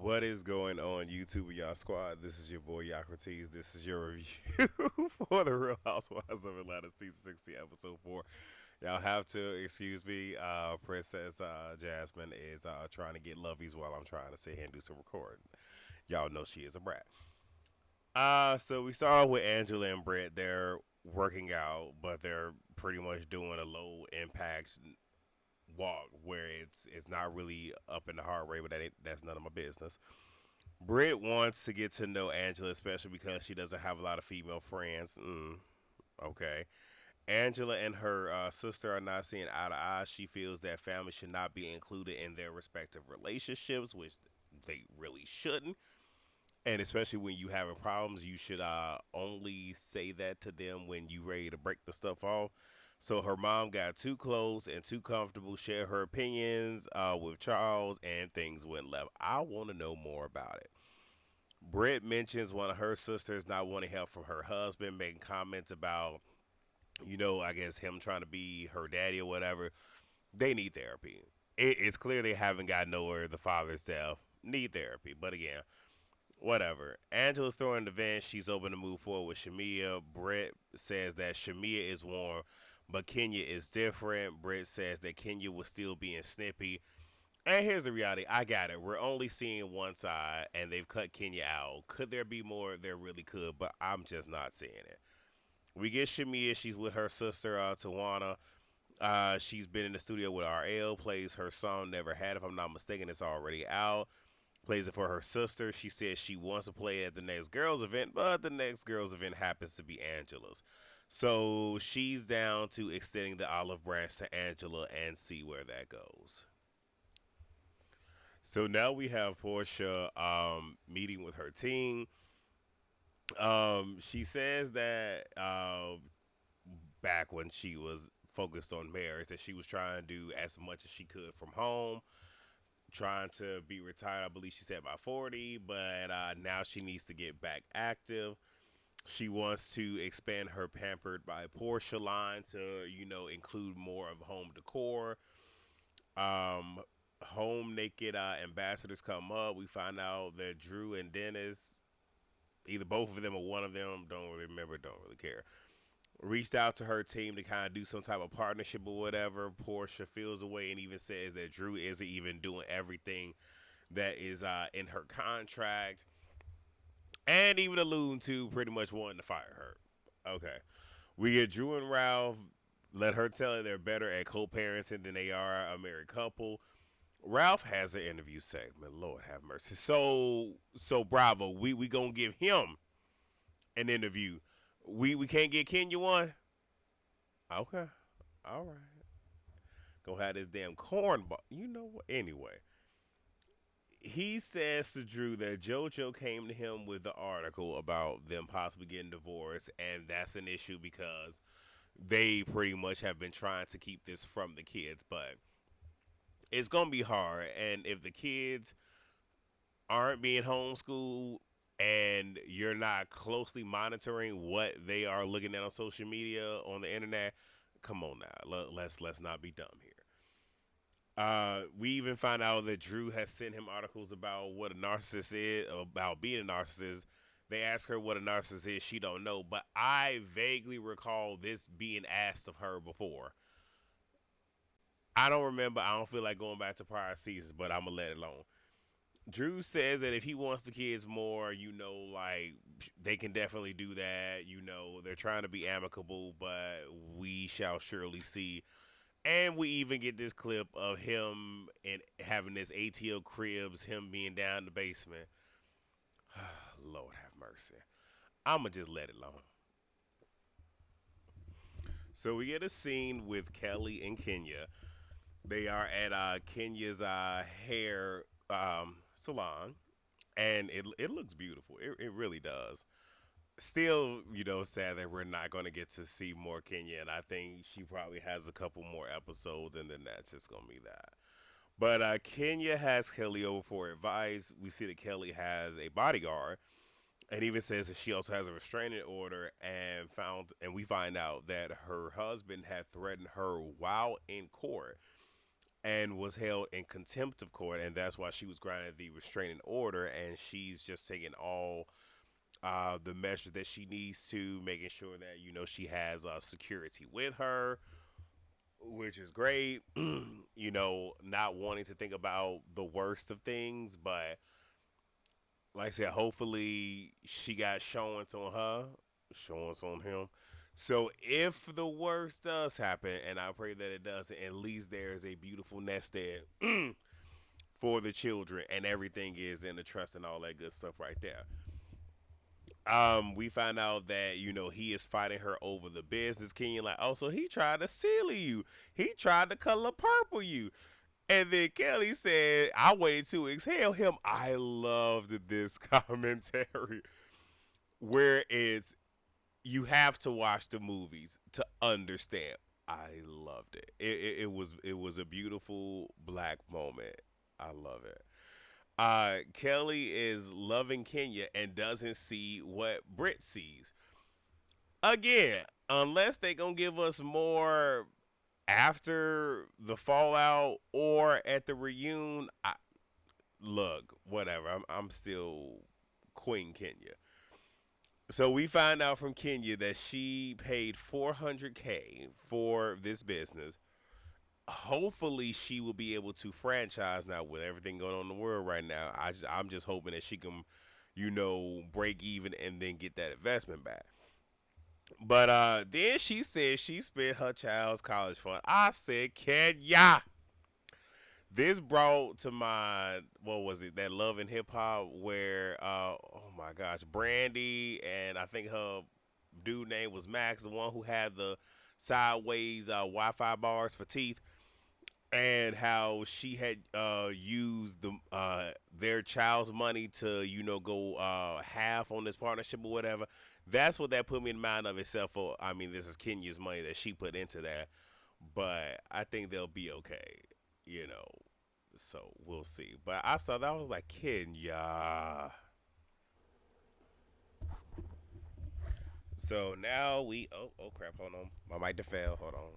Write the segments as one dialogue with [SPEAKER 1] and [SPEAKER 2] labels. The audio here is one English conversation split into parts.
[SPEAKER 1] What is going on, YouTube and y'all squad? This is your boy Yocrates. This is your review for the Real Housewives of Atlanta season 60, episode 4. Y'all have to excuse me. Princess Jasmine is trying to get lovies while I'm trying to sit here and do some recording. Y'all know she is a brat. So we start off with Angela and Britt. They're working out, but they're pretty much doing a low impact walk where it's not really up in the heart rate, but that's none of my business. Britt wants to get to know Angela, especially because she doesn't have a lot of female friends. Okay. Angela and her sister are not seeing eye to eye. She feels that family should not be included in their respective relationships, which they really shouldn't. And especially when you having problems, you should only say that to them when you ready to break the stuff off. So her mom got too close and too comfortable, share her opinions with Charles, and things went left. I want to know more about it. Britt mentions one of her sisters not wanting help from her husband, making comments about, I guess him trying to be her daddy or whatever. They need therapy. It's clear they haven't got nowhere. The father's death. Need therapy. But again, whatever. Angela's throwing the vent. She's open to move forward with Shamia. Britt says that Shamia is warm, but Kenya is different. Britt says that Kenya was still being snippy. And here's the reality. I got it. We're only seeing one side, and they've cut Kenya out. Could there be more? There really could, but I'm just not seeing it. We get Shamia. She's with her sister, Tawana. She's been in the studio with RL, plays her song Never Had. If I'm not mistaken, it's already out. Plays it for her sister. She says she wants to play at the next girls' event, but the next girls' event happens to be Angela's. So she's down to extending the olive branch to Angela and see where that goes. So now we have Portia meeting with her team. She says that back when she was focused on marriage, that she was trying to do as much as she could from home, trying to be retired. I believe she said by 40, but now she needs to get back active. She wants to expand her Pampered by Portia line to, include more of home decor. Um, Home naked ambassadors come up. We find out that Drew and Dennis, either both of them or one of them, don't really remember, don't really care, reached out to her team to kind of do some type of partnership or whatever. Portia feels away and even says that Drew isn't even doing everything that is in her contract, and even alluding to pretty much wanting to fire her. Okay. We get Drew and Ralph. Let her tell her they're better at co-parenting than they are a married couple. Ralph has an interview segment. Lord have mercy. So Bravo. We gonna give him an interview. We can't get Kenya one. Okay. All right. Gonna have this damn cornball. You know what? Anyway, he says to Drew that JoJo came to him with the article about them possibly getting divorced, and that's an issue because they pretty much have been trying to keep this from the kids, but it's gonna be hard. And if the kids aren't being homeschooled and you're not closely monitoring what they are looking at on social media on the internet, come on now, let's not be dumb here. We even find out that Drew has sent him articles about what a narcissist is, about being a narcissist. They ask her what a narcissist is. She don't know, but I vaguely recall this being asked of her before. I don't remember. I don't feel like going back to prior seasons, but I'm gonna let it alone. Drew says that if he wants the kids more, like they can definitely do that. They're trying to be amicable, but we shall surely see. And we even get this clip of him and having this ATL cribs, him being down in the basement. Lord have mercy. I'ma just let it alone. So we get a scene with Kelly and Kenya. They are at Kenya's hair salon, and it looks beautiful. It really does. Still, sad that we're not going to get to see more Kenya, and I think she probably has a couple more episodes, and then that's just going to be that. But Kenya has Kelly over for advice. We see that Kelly has a bodyguard, and even says that she also has a restraining order, and we find out that her husband had threatened her while in court. and was held in contempt of court, and that's why she was granted the restraining order, and she's just taking all the measures that she needs to, making sure that she has security with her, which is great. Not wanting to think about the worst of things, but like I said, hopefully she got showings on her, showings on him. So if the worst does happen, and I pray that it doesn't, at least there is a beautiful nest egg for the children, and everything is in the trust and all that good stuff right there. We find out that he is fighting her over the business. Kenyon like, oh, so he tried to seal you. He tried to color purple you. And then Kelly said, I waited to exhale him. I loved this commentary where it's you have to watch the movies to understand. I loved it. It was a beautiful black moment. I love it. Kelly is loving Kenya and doesn't see what Britt sees. Again, unless they gonna give us more after the fallout or at the reunion, look, whatever. I'm still Queen Kenya. So we find out from Kenya that she paid 400K for this business. Hopefully, she will be able to franchise now with everything going on in the world right now. I'm just hoping that she can, break even and then get that investment back. But then she said she spent her child's college fund. I said, Kenya. This brought to mind what was it, that Love and Hip Hop where oh my gosh, Brandy and I think her dude name was Max, the one who had the sideways Wi-Fi bars for teeth, and how she had used their child's money to go half on this partnership or whatever. That's what that put me in mind of itself. For I mean, this is Kenya's money that she put into that, but I think they'll be okay. You know, so we'll see. But I saw that, I was like, Kenya. So now we oh crap, hold on. My mic to fail. Hold on.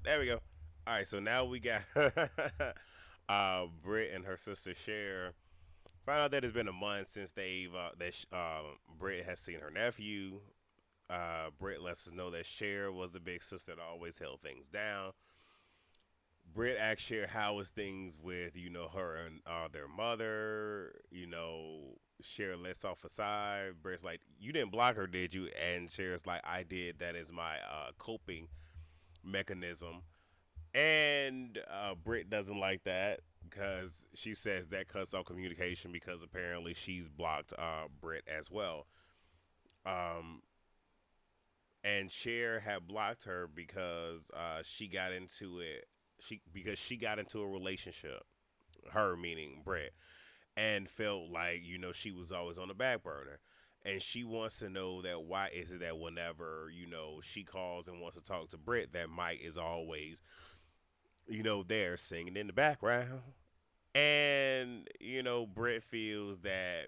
[SPEAKER 1] There we go. All right, so now we got Britt and her sister Cher. Found out that it's been a month since Britt has seen her nephew. Britt lets us know that Cher was the big sister that always held things down. Britt asked Cher how was things with her and their mother. Cher lets off a sigh. Britt's like, "You didn't block her, did you?" And Cher's like, "I did. That is my coping mechanism." And Britt doesn't like that because she says that cuts off communication because apparently she's blocked Britt as well. Um, and Cher had blocked her because she got into it. She got into a relationship, her meaning Britt, and felt like she was always on the back burner. And she wants to know that why is it that whenever she calls and wants to talk to Britt, that Mike is always there singing in the background. And, Britt feels that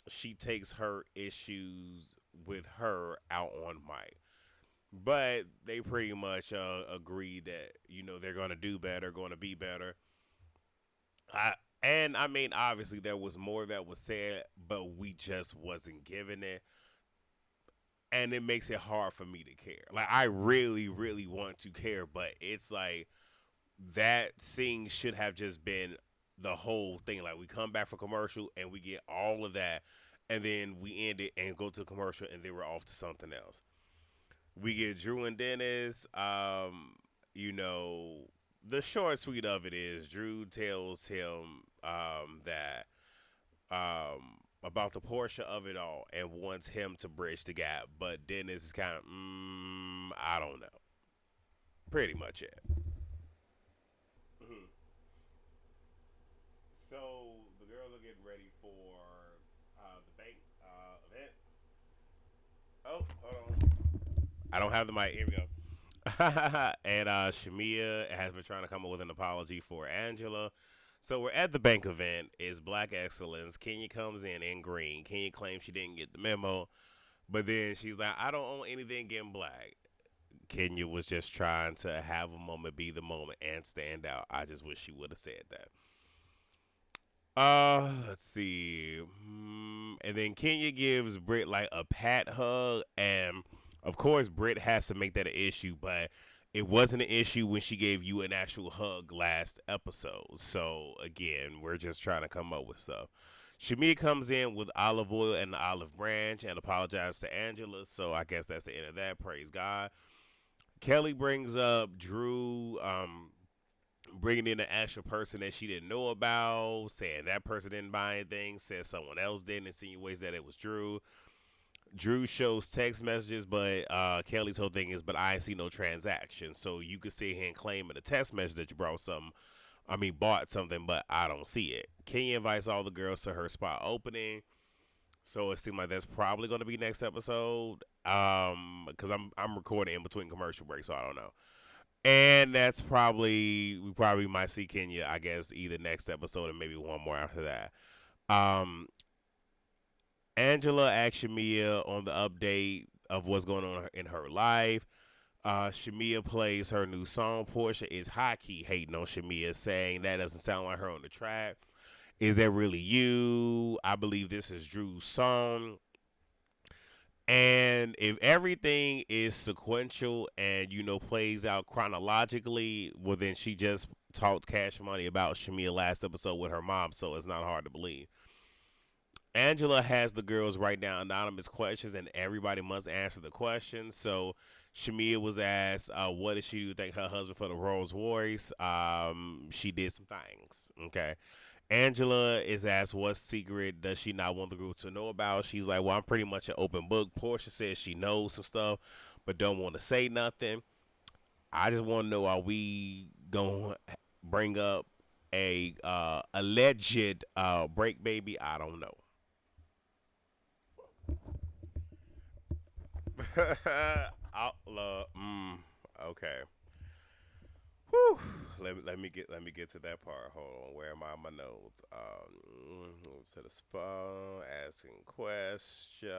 [SPEAKER 1] she takes her issues with her out on Mike. But they pretty much agree that, they're going to do better, going to be better. I, and I mean, obviously, there was more that was said, but we just wasn't given it. And it makes it hard for me to care. Like, I really, really want to care, but it's like, that scene should have just been the whole thing. Like we come back from commercial and we get all of that, and then we end it and go to commercial, and then we're off to something else. We get Drew and Dennis. You know, the short sweet of it is Drew tells him that about the Portia of it all and wants him to bridge the gap, but Dennis is kind of I don't know, pretty much it. Mhm. So the girls are getting ready for the bank event. Oh, hold on. I don't have the mic. Here we go. And Shamia has been trying to come up with an apology for Angela. So we're at the bank event. It's Black Excellence. Kenya comes in green. Kenya claims she didn't get the memo, but then she's like, "I don't own anything getting black." Kenya was just trying to have a moment, be the moment, and stand out. I just wish she would have said that. Let's see. And then Kenya gives Britt like a pat hug, and of course Britt has to make that an issue, but it wasn't an issue when she gave you an actual hug last episode. So again, we're just trying to come up with stuff. Shamia comes in with olive oil and the olive branch and apologizes to Angela. So I guess that's the end of that. Praise God. Kelly brings up Drew. Bringing in an actual person that she didn't know about, saying that person didn't buy anything, says someone else did, insinuates that it was Drew. Drew shows text messages, but Kelly's whole thing is, but I ain't see no transaction. So you could sit here and claim in a text message that you bought something, but I don't see it. Kenya invites all the girls to her spot opening. So it seems like that's probably going to be next episode. Because I'm recording in between commercial breaks, so I don't know. And that's probably we probably might see Kenya, I guess, either next episode or maybe one more after that. Um, Angela asked Shamia on the update of what's going on in her life. Shamia plays her new song. Portia is high key hating on Shamia, saying that doesn't sound like her on the track. Is that really you? I believe this is Drew's song. And if everything is sequential and plays out chronologically, well then she just talked Cash Money about Shamia last episode with her mom, so it's not hard to believe. Angela has the girls write down anonymous questions, and everybody must answer the questions. So Shamia was asked, "What did she do? Thank her husband for the Rolls Royce." She did some things. Okay. Angela is asked, "What secret does she not want the group to know about?" She's like, "Well, I'm pretty much an open book." Portia says she knows some stuff, but don't want to say nothing. I just want to know: Are we gonna bring up a alleged break baby? I don't know. Outlaw. Okay. Whew. Let me get to that part. Hold on. Where am I on my notes? To the spa, asking questions.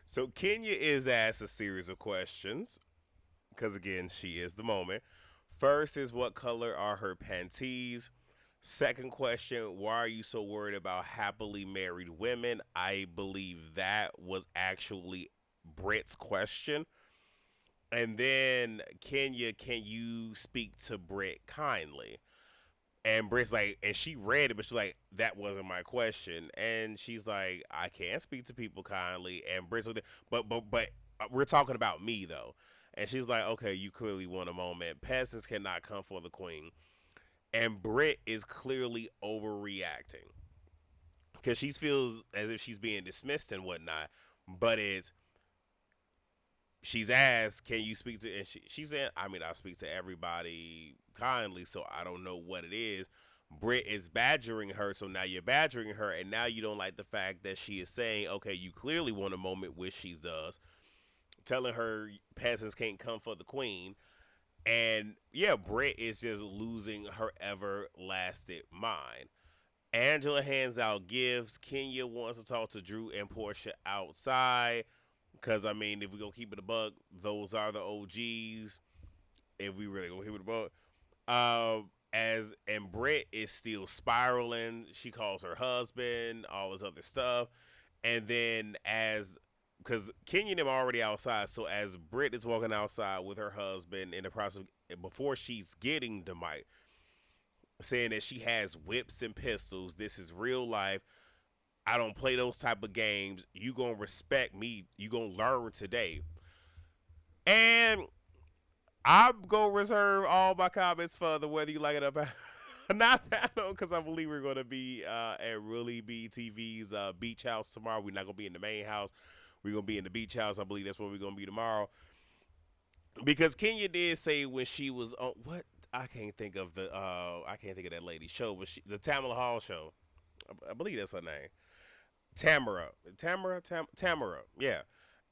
[SPEAKER 1] So Kenya is asked a series of questions because again she is the moment. First is what color are her panties? Second question, why are you so worried about happily married women? I believe that was actually Britt's question. And then Kenya, can you speak to Britt kindly? And Britt's like, and she read it, but she's like, that wasn't my question. And she's like, I can't speak to people kindly. And Britt's like, but we're talking about me though. And she's like, okay, you clearly want a moment. Peasants cannot come for the queen. And Britt is clearly overreacting because she feels as if she's being dismissed and whatnot. But she's asked, "Can you speak to?" And she said, "I mean, I speak to everybody kindly, so I don't know what it is." Britt is badgering her, so now you're badgering her, and now you don't like the fact that she is saying, "Okay, you clearly want a moment," which she does, telling her peasants can't come for the queen. And yeah, Britt is just losing her everlasting mind. Angela hands out gifts. Kenya wants to talk to Drew and Portia outside. Because, I mean, if we're going to keep it a buck, those are the OGs. If we really going to keep it a buck. And Britt is still spiraling. She calls her husband, all this other stuff. And then because Kenya and them are already outside, so as Britt is walking outside with her husband in the process, before she's getting the mic, saying that she has whips and pistols. This is real life. I don't play those type of games. You gonna respect me. You gonna learn today. And I'm gonna reserve all my comments for the whether you like it or not panel because I believe we're gonna be at Really BTV's beach house tomorrow. We're not gonna be in the main house. We're gonna be in the beach house. I believe that's where we're gonna be tomorrow. Because Kenya did say when she was on what I can't think of that lady's show, but the Tamala Hall show. I believe that's her name. Tamara, yeah.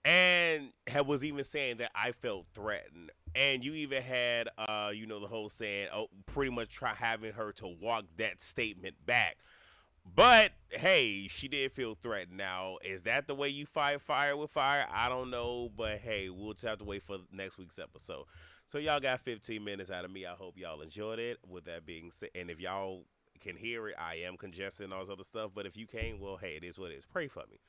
[SPEAKER 1] And was even saying that I felt threatened. And you even had, the whole saying, oh, pretty much try having her to walk that statement back. But hey, she did feel threatened. Now, is that the way you fight fire with fire? I don't know, but hey, we'll just have to wait for next week's episode. So y'all got 15 minutes out of me. I hope y'all enjoyed it. With that being said, and if y'all can hear it, I am congested and all this other stuff. But if you can't, well, hey, it is what it is. Pray for me.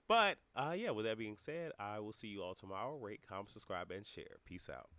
[SPEAKER 1] But yeah, with that being said, I will see you all tomorrow. Rate, comment, subscribe, and share. Peace out.